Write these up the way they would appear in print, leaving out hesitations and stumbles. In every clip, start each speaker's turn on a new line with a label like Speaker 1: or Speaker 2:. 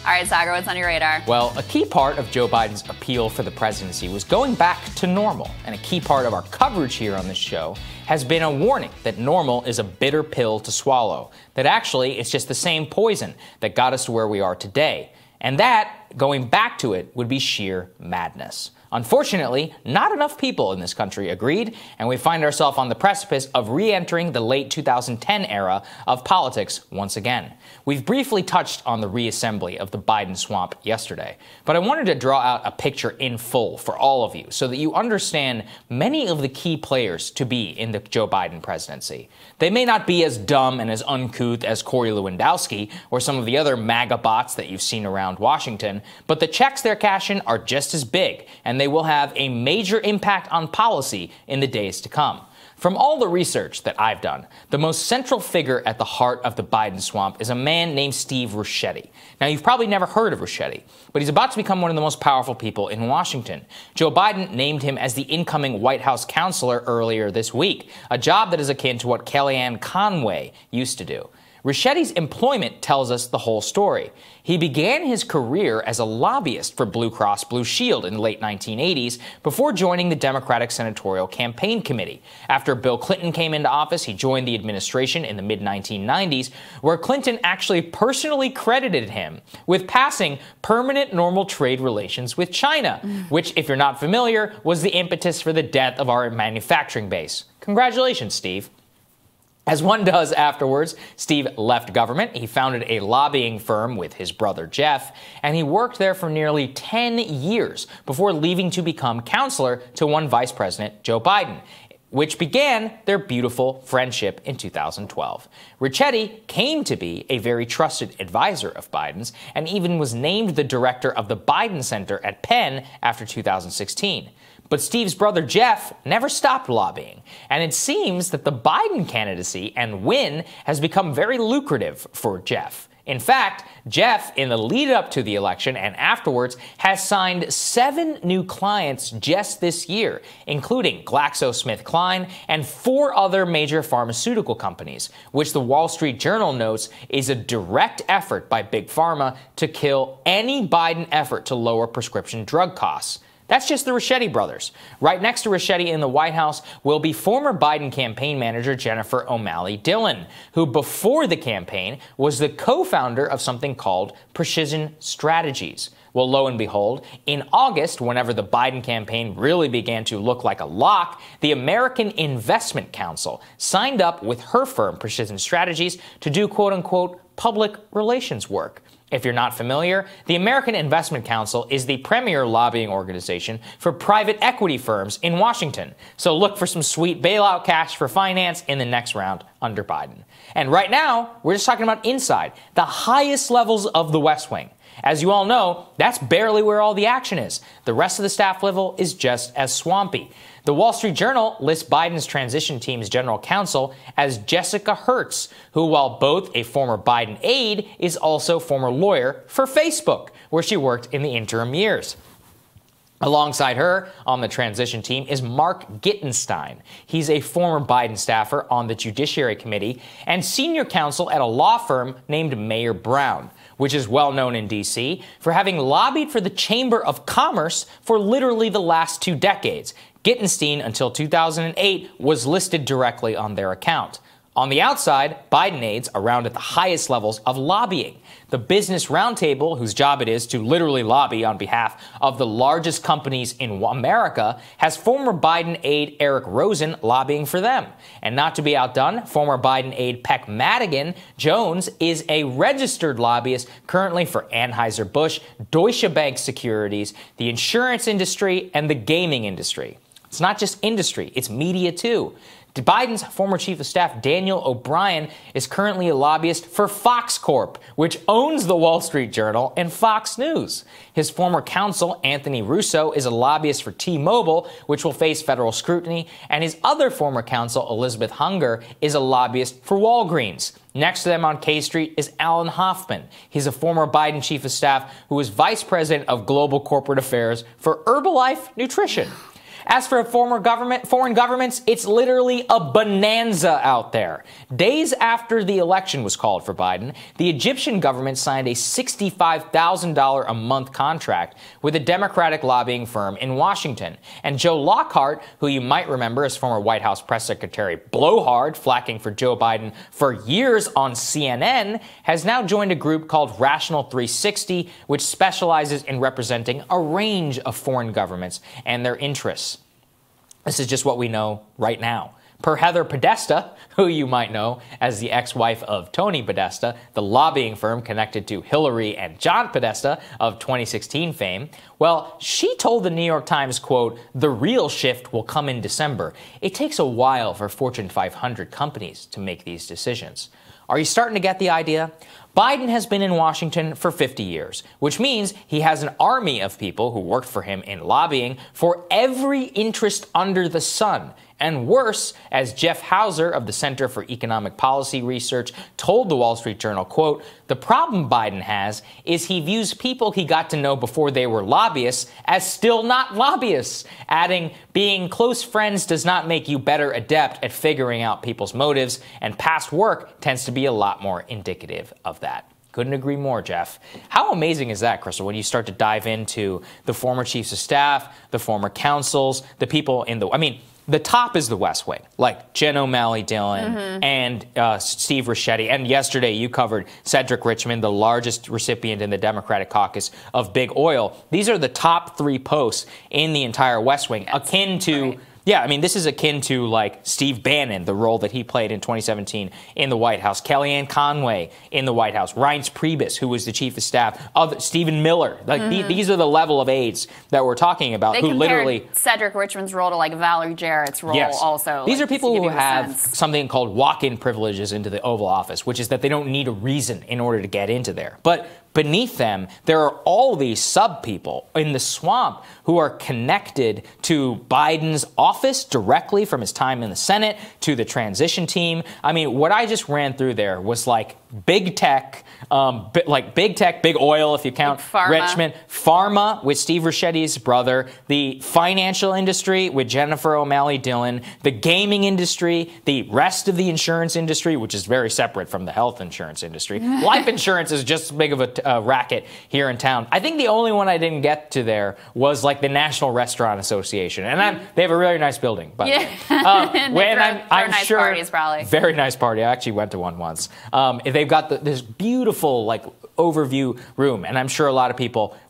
Speaker 1: All right, Saagar, what's on your radar?
Speaker 2: Well, a key part of Joe Biden's appeal for the presidency was going back to normal. And a key part of our coverage here on this show has been a warning that normal is a bitter pill to swallow, that actually it's just the same poison that got us to where we are today. And that, going back to it, would be sheer madness. Unfortunately, not enough people in this country agreed, and we find ourselves on the precipice of re-entering the late 2010 era of politics once again. We've briefly touched on the reassembly of the Biden swamp yesterday, but I wanted to draw out a picture in full for all of you so that you understand many of the key players to be in the Joe Biden presidency. They may not be as dumb and as uncouth as Corey Lewandowski or some of the other MAGA bots that you've seen around Washington, but the checks they're cashing are just as big, and they will have a major impact on policy in the days to come. From all the research that I've done, the most central figure at the heart of the Biden swamp is a man named Steve Ricchetti. Now, you've probably never heard of Ricchetti, but he's about to become one of the most powerful people in Washington. Joe Biden named him as the incoming White House counselor earlier this week, a job that is akin to what Kellyanne Conway used to do. Ricchetti's employment tells us the whole story. He began his career as a lobbyist for Blue Cross Blue Shield in the late 1980s before joining the Democratic Senatorial Campaign Committee. After Bill Clinton came into office, he joined the administration in the mid-1990s, where Clinton actually personally credited him with passing permanent normal trade relations with China, which, if you're not familiar, was the impetus for the death of our manufacturing base. Congratulations, Steve. As one does afterwards, Steve left government. He founded a lobbying firm with his brother Jeff, and he worked there for nearly 10 years before leaving to become counselor to one Vice President Joe Biden, which began their beautiful friendship in 2012. Ricchetti came to be a very trusted advisor of Biden's and even was named the director of the Biden Center at Penn after 2016. But Steve's brother Jeff never stopped lobbying, and it seems that the Biden candidacy and win has become very lucrative for Jeff. In fact, Jeff, in the lead up to the election and afterwards, has signed 7 new clients just this year, including GlaxoSmithKline and 4 other major pharmaceutical companies, which the Wall Street Journal notes is a direct effort by Big Pharma to kill any Biden effort to lower prescription drug costs. That's just the Ricchetti brothers. Right next to Ricchetti in the White House will be former Biden campaign manager Jennifer O'Malley Dillon, who before the campaign was the co-founder of something called Precision Strategies. Well, lo and behold, in August, whenever the Biden campaign really began to look like a lock, the American Investment Council signed up with her firm, Precision Strategies, to do quote-unquote public relations work. If you're not familiar, the American Investment Council is the premier lobbying organization for private equity firms in Washington. So look for some sweet bailout cash for finance in the next round under Biden. And right now, we're just talking about inside, the highest levels of the West Wing. As you all know, that's barely where all the action is. The rest of the staff level is just as swampy. The Wall Street Journal lists Biden's transition team's general counsel as Jessica Hertz, who, while both a former Biden aide, is also former lawyer for Facebook, where she worked in the interim years. Alongside her on the transition team is Mark Gittenstein. He's a former Biden staffer on the Judiciary Committee and senior counsel at a law firm named Mayer Brown, which is well known in D.C. for having lobbied for the Chamber of Commerce for literally the last 2 decades. Gittenstein, until 2008, was listed directly on their account. On the outside, Biden aides around at the highest levels of lobbying. The Business Roundtable, whose job it is to literally lobby on behalf of the largest companies in America, has former Biden aide Eric Rosen lobbying for them. And not to be outdone, former Biden aide Peck Madigan Jones is a registered lobbyist currently for Anheuser-Busch, Deutsche Bank Securities, the insurance industry, and the gaming industry. It's not just industry, it's media too. Biden's former chief of staff, Daniel O'Brien, is currently a lobbyist for Fox Corp, which owns the Wall Street Journal and Fox News. His former counsel, Anthony Russo, is a lobbyist for T-Mobile, which will face federal scrutiny, and his other former counsel, Elizabeth Hunger, is a lobbyist for Walgreens. Next to them on K Street is Alan Hoffman. He's a former Biden chief of staff who was vice president of global corporate affairs for Herbalife Nutrition. As for foreign governments, it's literally a bonanza out there. Days after the election was called for Biden, the Egyptian government signed a $65,000 a month contract with a Democratic lobbying firm in Washington. And Joe Lockhart, who you might remember as former White House press secretary blowhard, flacking for Joe Biden for years on CNN, has now joined a group called Rational 360, which specializes in representing a range of foreign governments and their interests. This is just what we know right now. Per Heather Podesta, who you might know as the ex-wife of Tony Podesta, the lobbying firm connected to Hillary and John Podesta of 2016 fame, well, she told the New York Times, quote, "The real shift will come in December. It takes a while for Fortune 500 companies to make these decisions." Are you starting to get the idea? Biden has been in Washington for 50 years, which means he has an army of people who worked for him in lobbying for every interest under the sun. And worse, as Jeff Hauser of the Center for Economic Policy Research told the Wall Street Journal, quote, "The problem Biden has is he views people he got to know before they were lobbyists as still not lobbyists," adding, "Being close friends does not make you better adept at figuring out people's motives, and past work tends to be a lot more indicative of that." Couldn't agree more, Jeff. How amazing is that, Crystal, when you start to dive into the former chiefs of staff, the former counsels, the people in the top is the West Wing, like Jen O'Malley Dillon and Steve Ricchetti. And yesterday you covered Cedric Richmond, the largest recipient in the Democratic caucus of big oil. These are the top three posts in the entire West Wing, akin to... Right. Yeah, this is akin to, like, Steve Bannon, the role that he played in 2017 in the White House, Kellyanne Conway in the White House, Reince Priebus, who was the chief of staff, of Stephen Miller. Like, these are the level of aides that we're talking about,
Speaker 1: they
Speaker 2: who literally...
Speaker 1: Cedric Richmond's role to, like, Valerie Jarrett's role also.
Speaker 2: These are people who have
Speaker 1: sense.
Speaker 2: something called walk-in privileges into the Oval Office, which is that they don't need a reason in order to get into there. But beneath them, there are all these sub-people in the swamp who are connected to Biden's office directly from his time in the Senate to the transition team. What I just ran through there was like big tech, big oil, if you count Richmond, pharma with Steve Richetti's brother, the financial industry with Jennifer O'Malley Dillon, the gaming industry, the rest of the insurance industry, which is very separate from the health insurance industry. Life insurance is just as big of a racket here in town. I think the only one I didn't get to there was like the National Restaurant Association, and they have a really nice building, by the way. I'm
Speaker 1: nice
Speaker 2: sure
Speaker 1: parties, probably.
Speaker 2: Very nice party. I actually went to one once. They've got this beautiful overview room, and I'm sure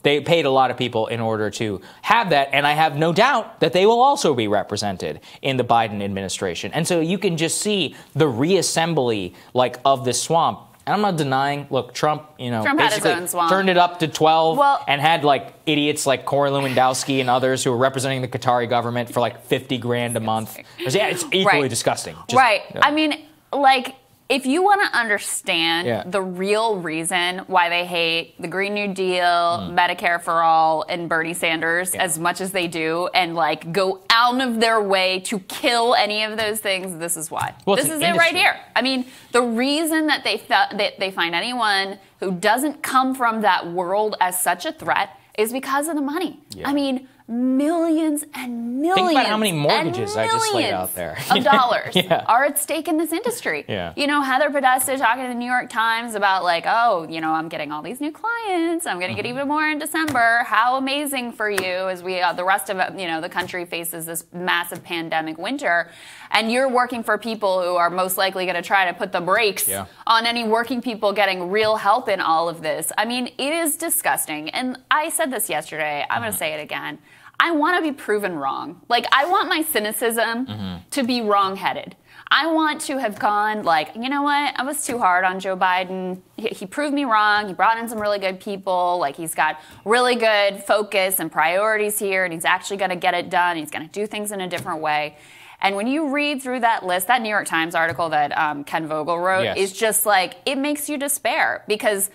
Speaker 2: they paid a lot of people in order to have that, and I have no doubt that they will also be represented in the Biden administration. And so you can just see the reassembly of the swamp. And I'm not denying, look, Trump basically turned it up to 12 and had idiots like Corey Lewandowski and others who were representing the Qatari government for $50,000 a month. Yeah, it's equally disgusting.
Speaker 1: If you want to understand the real reason why they hate the Green New Deal, Medicare for All, and Bernie Sanders as much as they do, and go out of their way to kill any of those things, this is why. This is it right here. The reason that they find anyone who doesn't come from that world as such a threat is because of the money. Yeah. Millions and millions. Think
Speaker 2: about how many mortgages I just laid out there.
Speaker 1: Of dollars are at stake in this industry.
Speaker 2: Yeah.
Speaker 1: Heather Podesta talking to the New York Times about I'm getting all these new clients. I'm going to get even more in December. How amazing for you as we, the rest of the country faces this massive pandemic winter. And you're working for people who are most likely going to try to put the brakes on any working people getting real help in all of this. It is disgusting. And I said this yesterday. I'm going to say it again. I want to be proven wrong. I want my cynicism to be wrong-headed. I want to have gone you know what? I was too hard on Joe Biden. He proved me wrong. He brought in some really good people. He's got really good focus and priorities here, and he's actually going to get it done. He's going to do things in a different way. And when you read through that list, that New York Times article that Ken Vogel wrote is just it makes you despair, because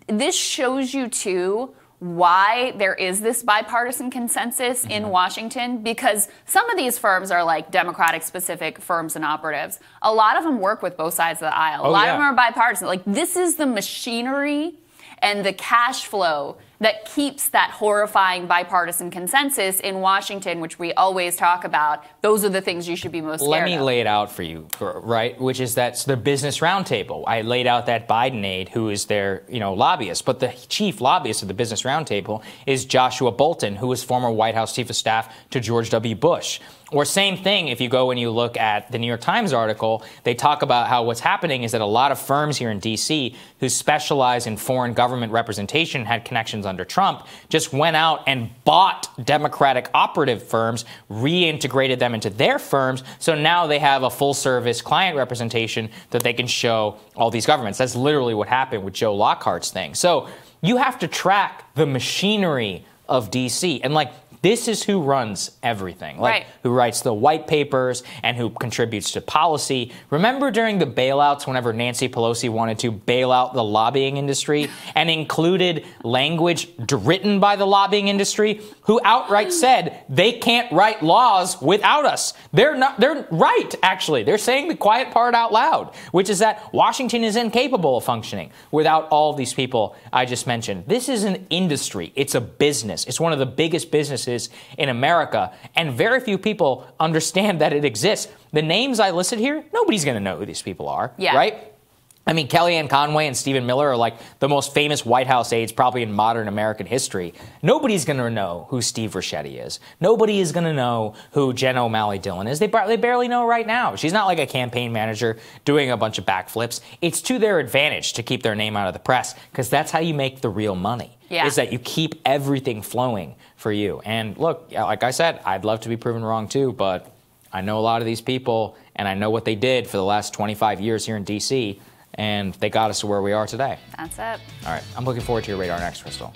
Speaker 1: this shows you, too, why there is this bipartisan consensus in Washington, because some of these firms are Democratic-specific firms and operatives. A lot of them work with both sides of the aisle. A lot of them are bipartisan. This is the machinery and the cash flow that keeps that horrifying bipartisan consensus in Washington, which we always talk about. Those are the things you should be most scared
Speaker 2: Let me
Speaker 1: of.
Speaker 2: lay it out for you, right? Which is that's the business roundtable. I laid out that Biden aide who is their, lobbyist, but the chief lobbyist of the business roundtable is Joshua Bolten, who was former White House chief of staff to George W. Bush. Or same thing, if you go and you look at the New York Times article, they talk about how what's happening is that a lot of firms here in D.C. who specialize in foreign government representation, had connections under Trump, just went out and bought Democratic operative firms, reintegrated them into their firms, so now they have a full-service client representation that they can show all these governments. That's literally what happened with Joe Lockhart's thing. So you have to track the machinery of D.C. and, this is who runs everything,
Speaker 1: right.
Speaker 2: Who writes the white papers and who contributes to policy. Remember during the bailouts, whenever Nancy Pelosi wanted to bail out the lobbying industry and included language written by the lobbying industry, who outright said they can't write laws without us. They're right, actually. They're saying the quiet part out loud, which is that Washington is incapable of functioning without all of these people I just mentioned. This is an industry. It's a business. It's one of the biggest businesses in America, and very few people understand that it exists. The names I listed here, nobody's going to know who these people are, right? I mean, Kellyanne Conway and Stephen Miller are like the most famous White House aides probably in modern American history. Nobody's going to know who Steve Ricchetti is. Nobody is going to know who Jen O'Malley Dillon is. They barely know right now. She's not like a campaign manager doing a bunch of backflips. It's to their advantage to keep their name out of the press, because that's how you make the real money, is that you keep everything flowing for you. And look, like I said, I'd love to be proven wrong too, but I know a lot of these people, and I know what they did for the last 25 years here in D.C., and they got us to where we are today.
Speaker 1: That's it.
Speaker 2: All right. I'm looking forward to your Radar Next, Crystal.